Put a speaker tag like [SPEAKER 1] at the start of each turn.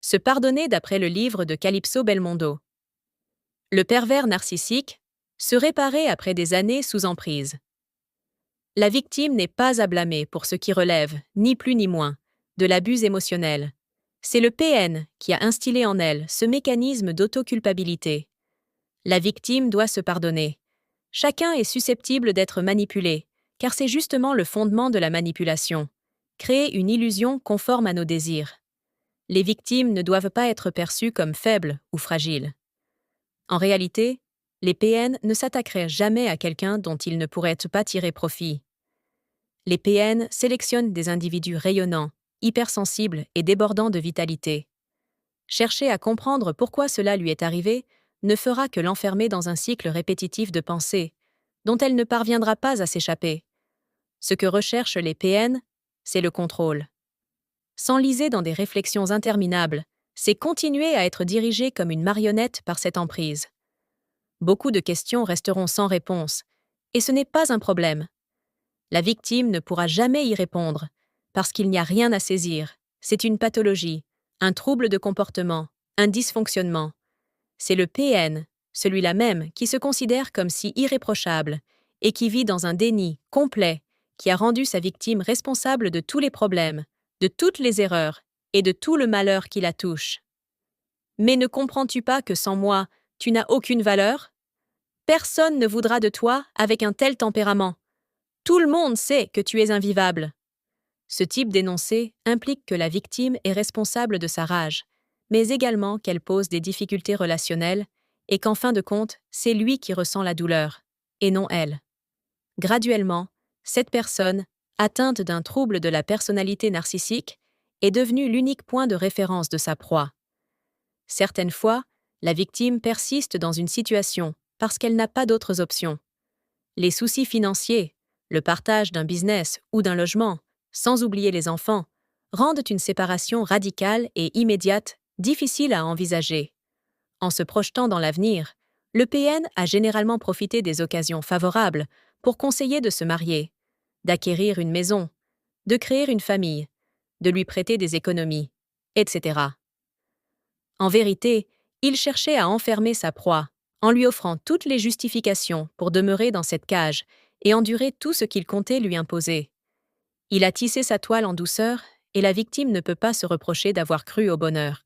[SPEAKER 1] Se pardonner d'après le livre de Calypso Belmondo. Le pervers narcissique, se réparer après des années sous emprise. La victime n'est pas à blâmer pour ce qui relève, ni plus ni moins, de l'abus émotionnel. C'est le PN qui a instillé en elle ce mécanisme d'autoculpabilité. La victime doit se pardonner. Chacun est susceptible d'être manipulé, car c'est justement le fondement de la manipulation. Créer une illusion conforme à nos désirs. Les victimes ne doivent pas être perçues comme faibles ou fragiles. En réalité, les PN ne s'attaqueraient jamais à quelqu'un dont ils ne pourraient pas tirer profit. Les PN sélectionnent des individus rayonnants, hypersensibles et débordants de vitalité. Chercher à comprendre pourquoi cela lui est arrivé ne fera que l'enfermer dans un cycle répétitif de pensées, dont elle ne parviendra pas à s'échapper. Ce que recherchent les PN, c'est le contrôle. S'enliser dans des réflexions interminables, c'est continuer à être dirigé comme une marionnette par cette emprise. Beaucoup de questions resteront sans réponse, et ce n'est pas un problème. La victime ne pourra jamais y répondre, parce qu'il n'y a rien à saisir. C'est une pathologie, un trouble de comportement, un dysfonctionnement. C'est le PN, celui-là même, qui se considère comme si irréprochable, et qui vit dans un déni complet, qui a rendu sa victime responsable de tous les problèmes, de toutes les erreurs, et de tout le malheur qui la touche. Mais ne comprends-tu pas que sans moi, tu n'as aucune valeur ? Personne ne voudra de toi avec un tel tempérament. Tout le monde sait que tu es invivable. Ce type d'énoncé implique que la victime est responsable de sa rage, mais également qu'elle pose des difficultés relationnelles et qu'en fin de compte, c'est lui qui ressent la douleur, et non elle. Graduellement, cette personne, atteinte d'un trouble de la personnalité narcissique, est devenue l'unique point de référence de sa proie. Certaines fois, la victime persiste dans une situation parce qu'elle n'a pas d'autres options. Les soucis financiers, le partage d'un business ou d'un logement, sans oublier les enfants, rendent une séparation radicale et immédiate difficile à envisager. En se projetant dans l'avenir, le PN a généralement profité des occasions favorables pour conseiller de se marier, d'acquérir une maison, de créer une famille, de lui prêter des économies, etc. En vérité, il cherchait à enfermer sa proie, en lui offrant toutes les justifications pour demeurer dans cette cage et endurer tout ce qu'il comptait lui imposer. Il a tissé sa toile en douceur, et la victime ne peut pas se reprocher d'avoir cru au bonheur.